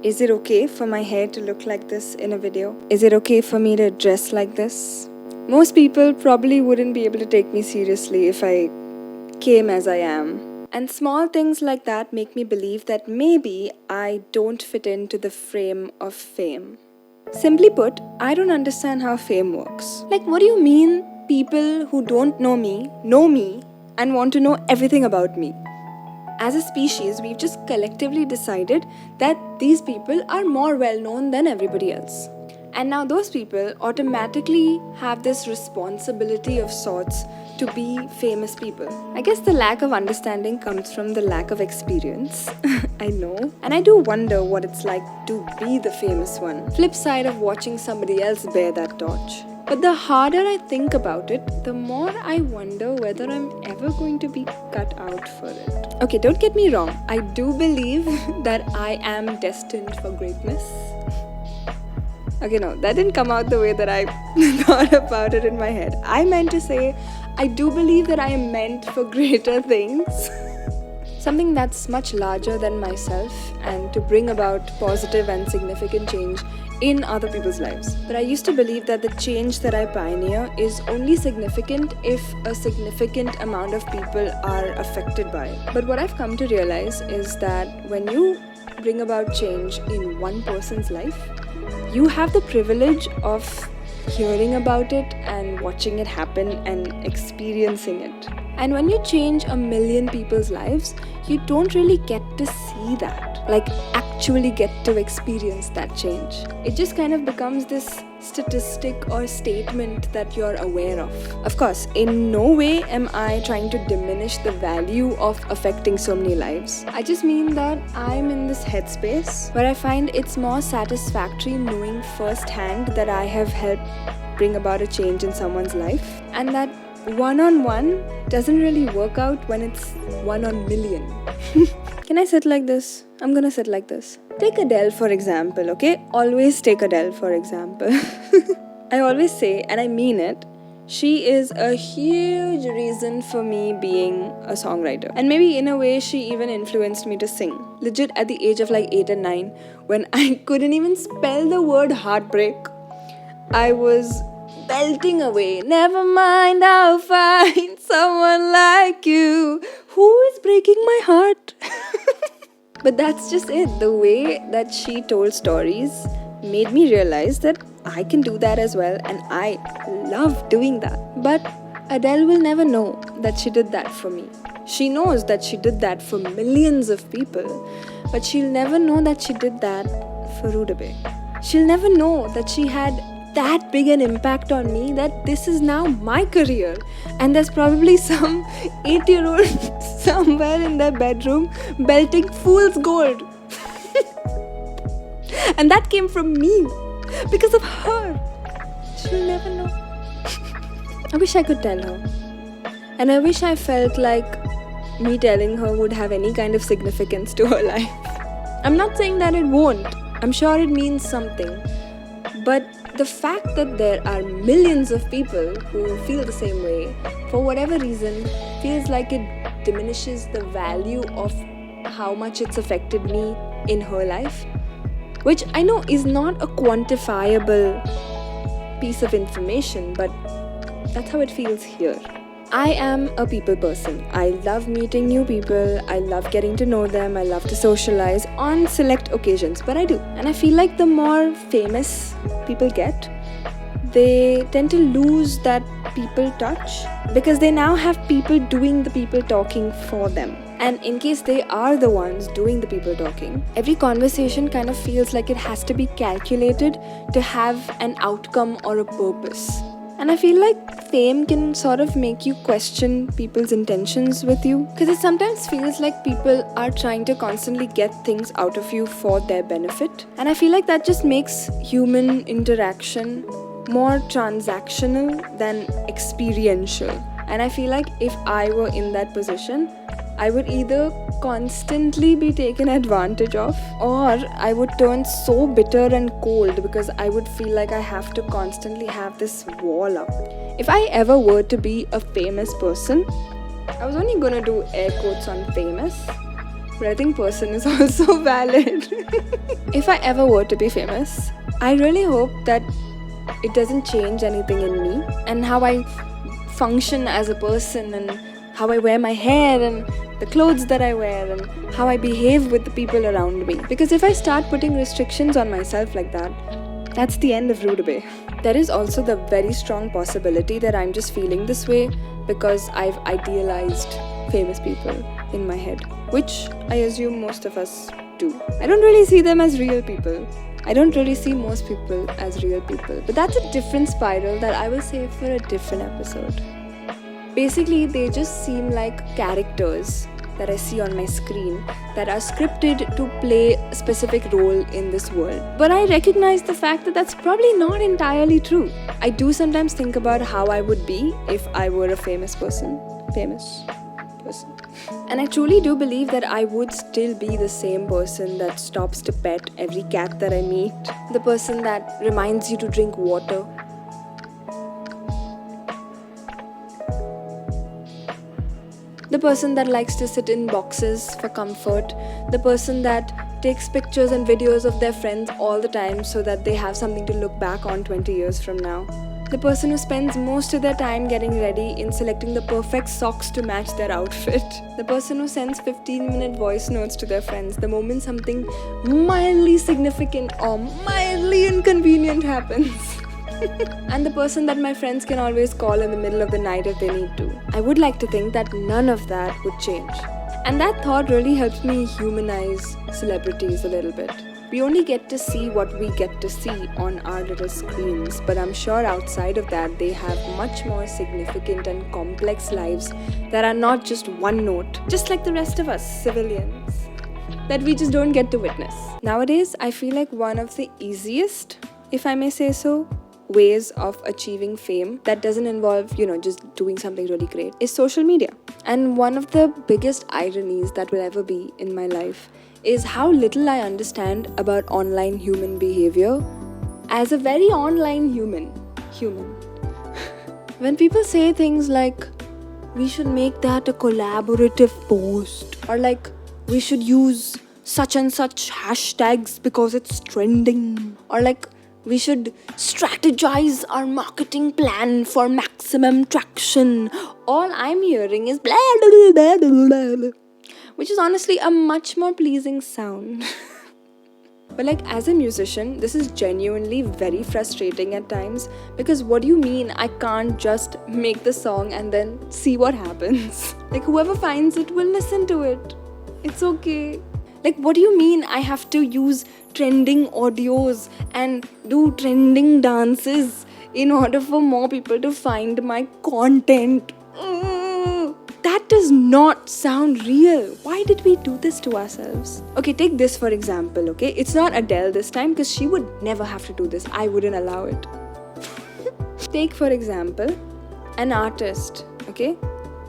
Is it okay for my hair to look like this in a video? Is it okay for me to dress like this? Most people probably wouldn't be able to take me seriously if I came as I am. And small things like that make me believe that maybe I don't fit into the frame of fame. Simply put, I don't understand how fame works. Like, what do you mean people who don't know me and want to know everything about me? As a species, we've just collectively decided that these people are more well known than everybody else. And now those people automatically have this responsibility of sorts to be famous people. I guess the lack of understanding comes from the lack of experience. I know. And I do wonder what it's like to be the famous one. Flip side of watching somebody else bear that torch. But the harder I think about it, the more I wonder whether I'm ever going to be cut out for it. Okay, don't get me wrong. I do believe that I am destined for greatness. Okay, no, that didn't come out the way that I thought about it in my head. I meant to say, I do believe that I am meant for greater things. Something that's much larger than myself and to bring about positive and significant change in other people's lives. But I used to believe that the change that I pioneer is only significant if a significant amount of people are affected by it. But what I've come to realize is that when you bring about change in one person's life, you have the privilege of hearing about it and watching it happen and experiencing it. And when you change 1 million people's lives, you don't really get to see that, like actually get to experience that change. It just kind of becomes this statistic or statement that you're aware of. Of course, in no way am I trying to diminish the value of affecting so many lives. I just mean that I'm in this headspace where I find it's more satisfactory knowing firsthand that I have helped bring about a change in someone's life, and that one-on-one doesn't really work out when it's 1 on million. Can I sit like this? I'm gonna sit like this. Take Adele for example, okay? Always take Adele for example. I always say, and I mean it, she is a huge reason for me being a songwriter. And maybe in a way, she even influenced me to sing. Legit at the age of like 8 and 9, when I couldn't even spell the word heartbreak, I was belting away. Never mind, I'll find someone like you who is breaking my heart. But that's just it. The way that she told stories made me realize that I can do that as well, and I love doing that. But Adele will never know that she did that for me. She knows that she did that for millions of people, but she'll never know that she did that for Rudabe. She'll never know that she had that big an impact on me that this is now my career, and there's probably some 8-year-old somewhere in their bedroom belting fool's gold. And that came from me because of her. She'll never know. I wish I could tell her, and I wish I felt like me telling her would have any kind of significance to her life. I'm not saying that it won't. I'm sure it means something. But the fact that there are millions of people who feel the same way, for whatever reason, feels like it diminishes the value of how much it's affected me in her life, which I know is not a quantifiable piece of information, but that's how it feels here. I am a people person. I love meeting new people. I love getting to know them. I love to socialize on select occasions, but I do. And I feel like the more famous people get, they tend to lose that people touch because they now have people doing the people talking for them. And in case they are the ones doing the people talking, every conversation kind of feels like it has to be calculated to have an outcome or a purpose. And I feel like fame can sort of make you question people's intentions with you, because it sometimes feels like people are trying to constantly get things out of you for their benefit. And I feel like that just makes human interaction more transactional than experiential. And I feel like if I were in that position, I would either constantly be taken advantage of, or I would turn so bitter and cold because I would feel like I have to constantly have this wall up. If I ever were to be a famous person, I was only gonna do air quotes on famous, but I think person is also valid. If I ever were to be famous, I really hope that it doesn't change anything in me and how I function as a person and how I wear my hair and the clothes that I wear and how I behave with the people around me. Because if I start putting restrictions on myself like that, that's the end of Rudabay. There is also the very strong possibility that I'm just feeling this way because I've idealized famous people in my head, which I assume most of us do. I don't really see them as real people. I don't really see most people as real people. But that's a different spiral that I will save for a different episode. Basically, they just seem like characters that I see on my screen that are scripted to play a specific role in this world. But I recognize the fact that that's probably not entirely true. I do sometimes think about how I would be if I were a famous person. And I truly do believe that I would still be the same person that stops to pet every cat that I meet. The person that reminds you to drink water. The person that likes to sit in boxes for comfort. The person that takes pictures and videos of their friends all the time so that they have something to look back on 20 years from now. The person who spends most of their time getting ready in selecting the perfect socks to match their outfit. The person who sends 15-minute voice notes to their friends the moment something mildly significant or mildly inconvenient happens. And the person that my friends can always call in the middle of the night if they need to. I would like to think that none of that would change. And that thought really helps me humanize celebrities a little bit. We only get to see what we get to see on our little screens, but I'm sure outside of that they have much more significant and complex lives that are not just one note, just like the rest of us civilians, that we just don't get to witness. Nowadays, I feel like one of the easiest, if I may say so, ways of achieving fame that doesn't involve, just doing something really great is social media. And one of the biggest ironies that will ever be in my life is how little I understand about online human behavior as a very online human. When people say things like, we should make that a collaborative post, or like, we should use such and such hashtags because it's trending, or like, we should strategize our marketing plan for maximum traction. All I'm hearing is blah, blah, blah, blah, blah, blah, which is honestly a much more pleasing sound. But like, as a musician, this is genuinely very frustrating at times, because what do you mean I can't just make the song and then see what happens? Like, whoever finds it will listen to it. It's okay. Like, what do you mean I have to use trending audios and do trending dances in order for more people to find my content? That does not sound real. Why did we do this to ourselves? Okay, take this for example, okay? It's not Adele this time because she would never have to do this. I wouldn't allow it. Take for example, an artist, okay?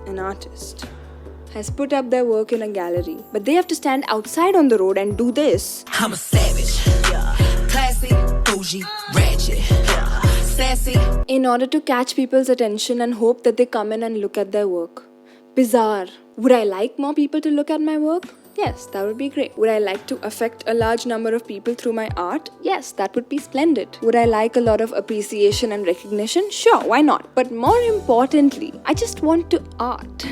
An artist has put up their work in a gallery, but they have to stand outside on the road and do this. I'm a savage, yeah. Classy, bougie, ratchet, yeah. Sassy. In order to catch people's attention and hope that they come in and look at their work. Bizarre. Would I like more people to look at my work? Yes, that would be great. Would I like to affect a large number of people through my art? Yes, that would be splendid. Would I like a lot of appreciation and recognition? Sure, why not? But more importantly, I just want to art.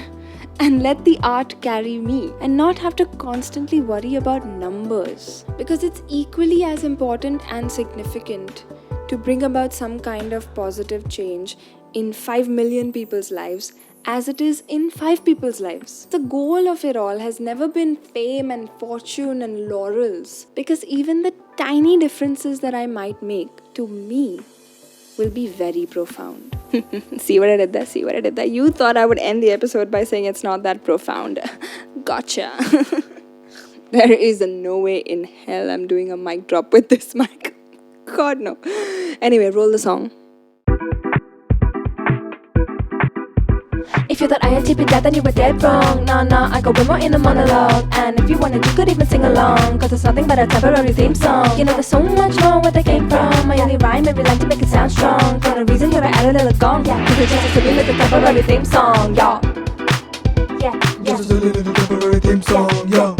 And let the art carry me and not have to constantly worry about numbers. Because it's equally as important and significant to bring about some kind of positive change in 5 million people's lives as it is in 5 people's lives. The goal of it all has never been fame and fortune and laurels, because even the tiny differences that I might make to me will be very profound. See what I did there? You thought I would end the episode by saying it's not that profound. Gotcha. There is no way in hell I'm doing a mic drop with this mic. God, no. Anyway, roll the song. If you thought INTP died, then you were dead wrong. Nah, I go way more in a monologue. And if you wanted, you could even sing along, cause it's nothing but a temporary theme song. You know there's so much more where they came from. I only rhyme every line to make it sound strong. For no reason here I added a little gong. Yeah, cause the chances to be like a temporary theme song, y'all. Yeah. Just a little temporary theme song, yeah.